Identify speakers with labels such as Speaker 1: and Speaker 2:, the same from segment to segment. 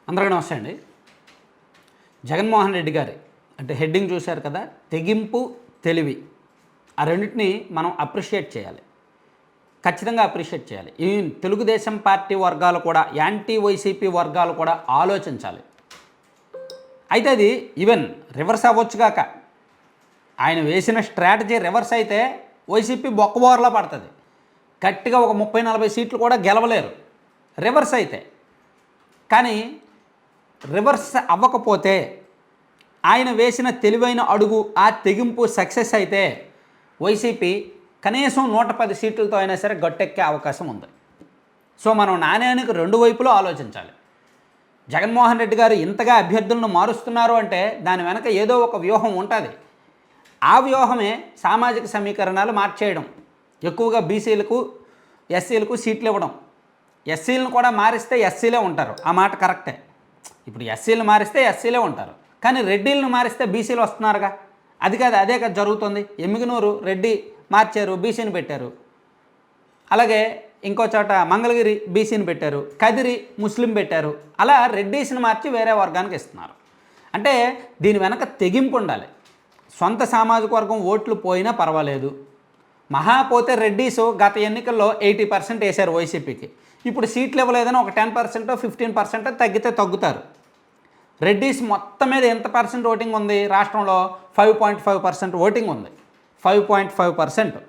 Speaker 1: అందరికీ నమస్తే అండి. జగన్మోహన్ రెడ్డి గారి అంటే హెడ్డింగ్ చూశారు కదా, తెగింపు తెలివి, ఆ రెండింటిని మనం అప్రిషియేట్ చేయాలి, ఖచ్చితంగా అప్రిషియేట్ చేయాలి. ఈ తెలుగుదేశం పార్టీ వర్గాలు కూడా, యాంటీ వైసీపీ వర్గాలు కూడా ఆలోచించాలి. అయితే అది ఈవెన్ రివర్స్ అవ్వచ్చుగాక. ఆయన వేసిన స్ట్రాటజీ రివర్స్ అయితే వైసీపీ బొక్కబోర్లా పడుతుంది. గట్టిగా ఒక 30-40 సీట్లు కూడా గెలవలేరు రివర్స్ అయితే. కానీ రివర్స్ అవ్వకపోతే ఆయన వేసిన తెలివైన అడుగు, ఆ తెగింపు సక్సెస్ అయితే వైసీపీ కనీసం 110 సీట్లతో అయినా సరే గట్టెక్కే అవకాశం ఉంది. సో మనం నాణ్యానికి రెండు వైపులో ఆలోచించాలి. జగన్మోహన్ రెడ్డి గారు ఇంతగా అభ్యర్థులను మారుస్తున్నారు అంటే దాని వెనక ఏదో ఒక వ్యూహం ఉంటుంది. ఆ వ్యూహమే సామాజిక సమీకరణాలు మార్చేయడం, ఎక్కువగా బీసీలకు ఎస్సీలకు సీట్లు ఇవ్వడం. ఎస్సీలను కూడా మారిస్తే ఎస్సీలే ఉంటారు, ఆ మాట కరెక్టే. ఇప్పుడు ఎస్సీలను మారిస్తే ఎస్సీలే ఉంటారు, కానీ రెడ్డిలను మారిస్తే బీసీలు వస్తున్నారుగా. అదే కదా జరుగుతుంది. ఎమ్మిగనూరు రెడ్డి మార్చారు, బీసీని పెట్టారు. అలాగే ఇంకో చోట మంగళగిరి బీసీని పెట్టారు, కదిరి ముస్లిం పెట్టారు. అలా రెడ్డీస్ని మార్చి వేరే వర్గానికి ఇస్తున్నారు. అంటే దీని వెనక తెగింపు ఉండాలి. సొంత సామాజిక వర్గం ఓట్లు పోయినా పర్వాలేదు, మహా పోతే రెడ్డీస్ గత ఎన్నికల్లో 80% వేశారు వైసీపీకి. ఇప్పుడు సీట్లు ఇవ్వలేదని ఒక 10% 15% తగ్గితే తగ్గుతారు. రెడ్డీస్ మొత్తం మీద ఎంత పర్సెంట్ ఓటింగ్ ఉంది రాష్ట్రంలో? 5.5% ఓటింగ్ ఉంది. 5.5%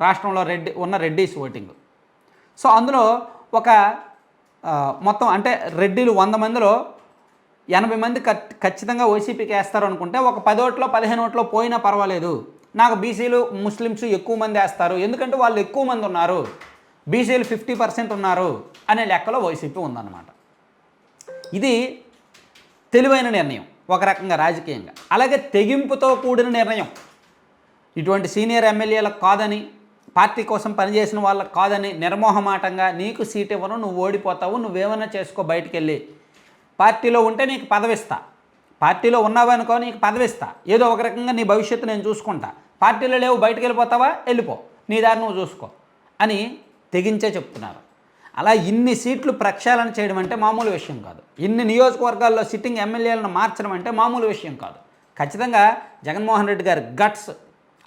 Speaker 1: రాష్ట్రంలో రెడ్డీస్ ఓటింగ్. సో అందులో ఒక మొత్తం అంటే రెడ్డిలు 100 మందిలో 80 మంది ఖచ్చితంగా వైసీపీకి వేస్తారు అనుకుంటే, ఒక 10 ఓట్లో 15 ఓట్లో పోయినా పర్వాలేదు, నాకు బీసీలు ముస్లిమ్స్ ఎక్కువ మంది వేస్తారు, ఎందుకంటే వాళ్ళు ఎక్కువ మంది ఉన్నారు, బీసీలు 50% ఉన్నారు అనే లెక్కలో వైసీపీ ఉందన్నమాట. ఇది తెలివైన నిర్ణయం ఒక రకంగా రాజకీయంగా. అలాగే తెగింపుతో కూడిన నిర్ణయం. ఇటువంటి సీనియర్ ఎమ్మెల్యేలకు కాదని, పార్టీ కోసం పనిచేసిన వాళ్ళకు కాదని నిర్మోహమాటంగా నీకు సీట్ ఇవ్వను, నువ్వు ఓడిపోతావు, నువ్వేమన్నా చేసుకో, బయటికి వెళ్ళి పార్టీలో ఉంటే నీకు పదవిస్తా, పార్టీలో ఉన్నావనుకో నీకు పదవిస్తా, ఏదో ఒక రకంగా నీ భవిష్యత్తు నేను చూసుకుంటా, పార్టీలో లేవు బయటకు వెళ్ళిపోతావా, వెళ్ళిపో, నీ దారి నువ్వు చూసుకో అని తెగించే చెప్తున్నారు. అలా ఇన్ని సీట్లు ప్రక్షాళన చేయడం అంటే మామూలు విషయం కాదు. ఇన్ని నియోజకవర్గాల్లో సిట్టింగ్ ఎమ్మెల్యేలను మార్చడం అంటే మామూలు విషయం కాదు. ఖచ్చితంగా జగన్మోహన్ రెడ్డి గారి గట్స్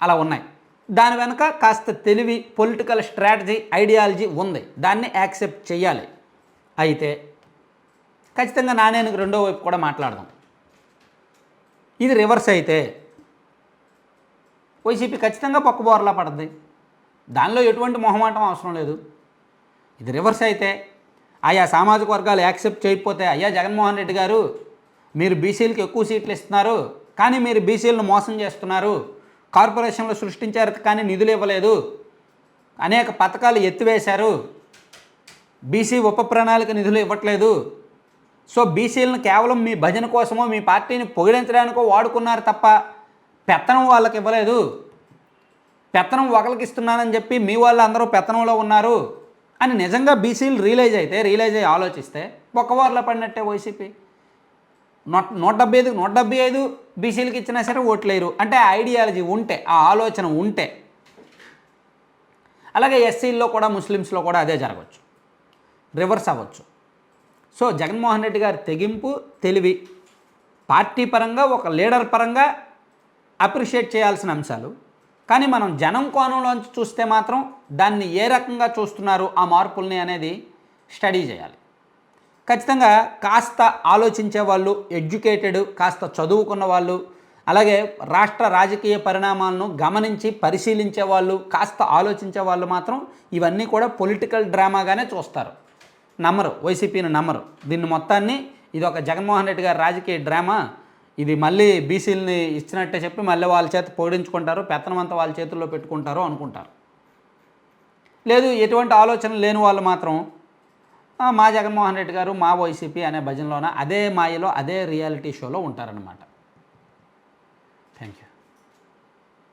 Speaker 1: అలా ఉన్నాయి. దాని వెనుక కాస్త తెలివి, పొలిటికల్ స్ట్రాటజీ, ఐడియాలజీ ఉంది. దాన్ని యాక్సెప్ట్ చేయాలి. అయితే ఖచ్చితంగా నాణ్యానికి రెండో వైపు కూడా మాట్లాడదాం. ఇది రివర్స్ అయితే వైసీపీ ఖచ్చితంగా పక్కబోర్లా పడుతుంది. దానిలో ఎటువంటి మొహమాటం అవసరం లేదు. ఇది రివర్స్ అయితే ఆయా సామాజిక వర్గాలు యాక్సెప్ట్ చేయకపోతే, అయ్యా జగన్మోహన్ రెడ్డి గారు మీరు బీసీలకు ఎక్కువ సీట్లు ఇస్తున్నారు, కానీ మీరు బీసీలను మోసం చేస్తున్నారు, కార్పొరేషన్లు సృష్టించారు కానీ నిధులు ఇవ్వలేదు, అనేక పథకాలు ఎత్తివేశారు, బీసీ ఉప ప్రణాళిక నిధులు ఇవ్వట్లేదు, సో బీసీలను కేవలం మీ భజన కోసమో మీ పార్టీని పొగిడించడానికో వాడుకున్నారు తప్ప పెత్తనం వాళ్ళకి ఇవ్వలేదు, పెత్తనం ఒకరికి ఇస్తున్నానని చెప్పి మీ వాళ్ళు అందరూ పెత్తనంలో ఉన్నారు అని నిజంగా బీసీలు రియలైజ్ అయ్యి ఆలోచిస్తే ఒక్కవారిలో పడినట్టే వైసీపీ. 175 బీసీలకు ఇచ్చినా సరే ఓట్లేరు అంటే ఐడియాలజీ ఉంటే, ఆ ఆలోచన ఉంటే. అలాగే ఎస్సీల్లో కూడా ముస్లిమ్స్లో కూడా అదే జరగవచ్చు, రివర్స్ అవ్వచ్చు. సో జగన్మోహన్ రెడ్డి గారి తెగింపు, తెలివి పార్టీ పరంగా, ఒక లీడర్ పరంగా అప్రిషియేట్ చేయాల్సిన అంశాలు. కానీ మనం జనం కోణంలోంచి చూస్తే మాత్రం దాన్ని ఏ రకంగా చూస్తున్నారు ఆ మార్పుల్ని అనేది స్టడీ చేయాలి. ఖచ్చితంగా కాస్త ఆలోచించే వాళ్ళు, ఎడ్యుకేటెడ్, కాస్త చదువుకున్న వాళ్ళు, అలాగే రాష్ట్ర రాజకీయ పరిణామాలను గమనించి పరిశీలించే వాళ్ళు, కాస్త ఆలోచించే వాళ్ళు మాత్రం ఇవన్నీ కూడా పొలిటికల్ డ్రామాగానే చూస్తారు. నమ్మరు, వైసీపీని నమ్మరు. దీన్ని మొత్తాన్ని ఇది ఒక జగన్మోహన్ రెడ్డి గారి రాజకీయ డ్రామా, ఇది మళ్ళీ బీసీలని ఇచ్చినట్టే చెప్పి మళ్ళీ వాళ్ళ చేత పొడిగించుకుంటారు, పెత్తనం అంతా వాళ్ళ చేతుల్లో పెట్టుకుంటారు అనుకుంటారు. లేదు, ఎటువంటి ఆలోచన లేని వాళ్ళు మాత్రం మా జగన్మోహన్ రెడ్డి గారు, మా వైసీపీ అనే భజనలోన అదే మాయలో, అదే రియాలిటీ షోలో ఉంటారనమాట. Thank you.